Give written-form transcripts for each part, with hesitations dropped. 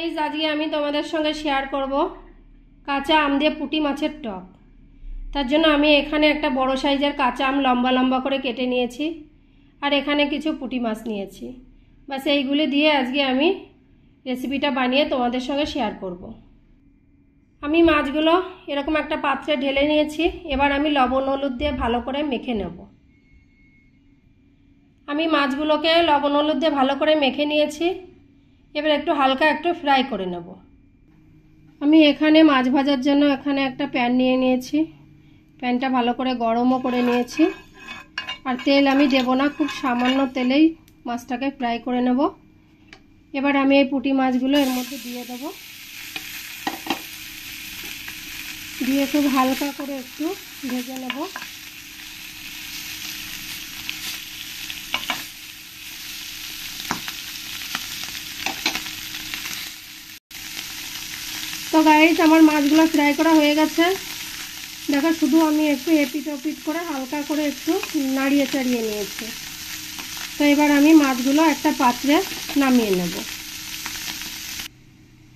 Guys আজকে আমি তোমাদের সঙ্গে শেয়ার করব কাঁচা আম দিয়ে পুঁটি মাছের টক। তার জন্য আমি এখানে একটা বড় সাইজের কাঁচা আম লম্বা লম্বা করে কেটে নিয়েছি, আর এখানে কিছু পুঁটি মাছ নিয়েছি। বাস এইগুলি দিয়ে আজকে আমি রেসিপিটা বানিয়ে তোমাদের সঙ্গে শেয়ার করব। আমি মাছগুলো এরকম একটা পাত্রে ঢেলে নিয়েছি। এবার আমি লবণ হলুদ দিয়ে ভালো করে মেখে নেব। আমি মাছগুলোকে লবণ হলুদ দিয়ে ভালো করে মেখে নিয়েছি। এবার একটু হালকা একটু ফ্রাই করে নেব। আমি এখানে মাছ ভাজার জন্য এখানে একটা প্যান নিয়ে নিয়েছি। প্যানটা ভালো করে গরমও করে নিয়েছি, আর তেল আমি দেব না, খুব সামান্য তেলেই মাছটাকে ফ্রাই করে নেব। এবার আমি এই পুঁটি মাছগুলো এর মধ্যে দিয়ে দেব, দিয়ে খুব হালকা করে একটু ভেজে নেব। তো গাইস আমার মাছগুলো ফ্রাই করা হয়ে গেছে। দেখো শুধু আমি একটু এপিট ওপিট করে হালকা করে একটু নাড়িয়ে চাড়িয়ে নিয়েছি। তো এবার আমি মাছগুলো একটা পাত্রে নামিয়ে নেব।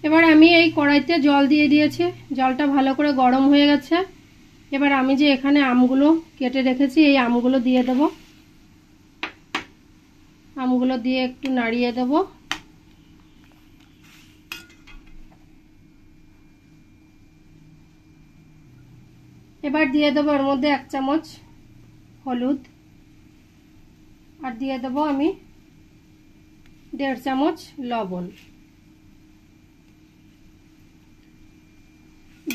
এবার আমি এই কড়াইতে জল দিয়ে দিয়েছি, জলটা ভালো করে গরম হয়ে গেছে। এবার আমি যে এখানে আমগুলো কেটে রেখেছি এই আমগুলো দিয়ে দেব। আমগুলো দিয়ে একটু নাড়িয়ে দেব। এবার দিয়ে দেবো এর মধ্যে 1 চামচ হলুদ, আর দিয়ে দেবো আমি 1.5 চামচ লবণ,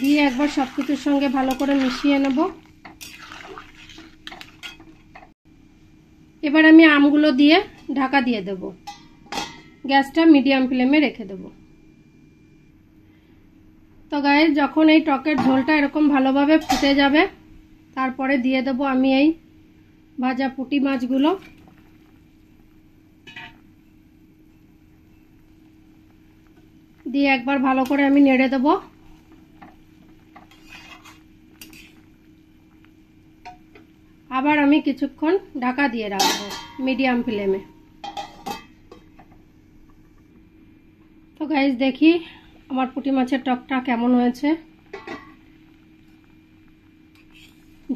দিয়ে একবার সব কিছুর সঙ্গে ভালো করে মিশিয়ে নেব। এবার আমি আমগুলো দিয়ে ঢাকা দিয়ে দেব, গ্যাসটা মিডিয়াম ফ্লেমে রেখে দেব। তো গাইস যখন এই টকের ঝোলটা এরকম ভালোভাবে ফুটে যাবে, তারপরে দিয়ে দেব আমি এই ভাজা পুঁটি মাছগুলো। দিয়ে একবার ভালো করে আমি নেড়ে দেব। আবার আমি কিছুক্ষণ ঢাকা দিয়ে রাখবো মিডিয়াম ফ্লেমে। তো গাইস দেখি আমার পুঁটি মাছের টকটা কেমন হয়েছে।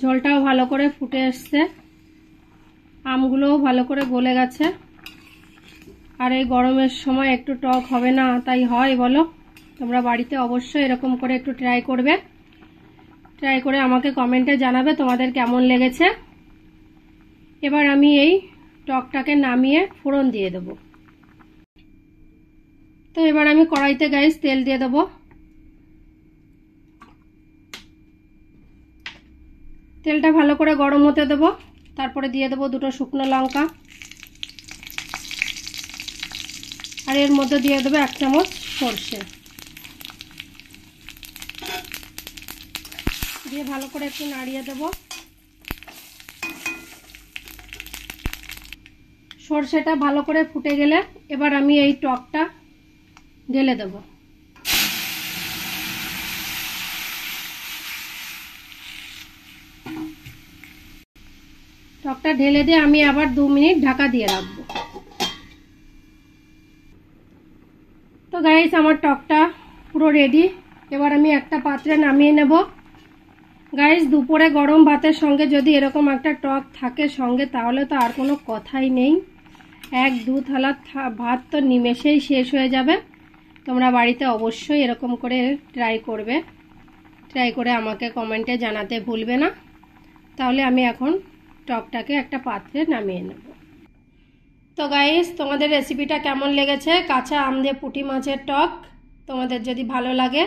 ঝোলটাও ভালো করে ফুটে এসছে, আমগুলোও ভালো করে গলে গেছে। আর এই গরমের সময় একটু টক হবে না তাই হয় বলো? তোমরা বাড়িতে অবশ্যই এরকম করে একটু ট্রাই করবে। ট্রাই করে আমাকে কমেন্টে জানাবে তোমাদের কেমন লেগেছে। এবার আমি এই টকটাকে নামিয়ে ফোড়ন দিয়ে দেব। তো এবার আমি কড়াইতে গাইস তেল দিয়ে দেব। তেলটা ভালো করে গরম হতে দেব। তারপরে দিয়ে দেব 2টো শুকনো লঙ্কা, আর এর মধ্যে দিয়ে দেবো 1 চামচ সরষে। দিয়ে ভালো করে একটু নাড়িয়ে দেব। সরষেটা ভালো করে ফুটে গেলে এবার আমি এই টকটা ঢেলে দেব। টকটা ঢেলে দিয়ে আমি আবার 2 মিনিট ঢাকা দিয়ে রাখবো। তো গাইস আমার টকটা পুরো রেডি। এবার আমি একটা পাত্রে নামিয়ে নেব। গাইস দুপুরে গরম ভাতের সঙ্গে যদি এরকম একটা টক থাকে সঙ্গে, তাহলে তো আর কোনো কথাই নেই। 1-2 থালা ভাত তো নিমেষেই শেষ হয়ে যাবে। তোমরা বাড়িতে অবশ্যই এরকম করে ট্রাই করবে। ট্রাই করে আমাকে কমেন্টে জানাতে ভুলবে না। তাহলে আমি এখন টকটাকে একটা পাত্রে নামিয়ে নেব। তো গাইস তোমাদের রেসিপিটা কেমন লেগেছে কাঁচা আম দিয়ে পুঁটি মাছের টক? তোমাদের যদি ভালো লাগে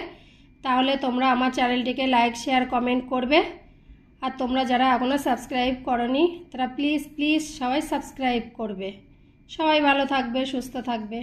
তাহলে তোমরা আমার চ্যানেলটিকে লাইক শেয়ার কমেন্ট করবে। আর তোমরা যারা এখনও সাবস্ক্রাইব করনি তারা প্লিজ সবাই সাবস্ক্রাইব করবে। সবাই ভালো থাকবে, সুস্থ থাকবে।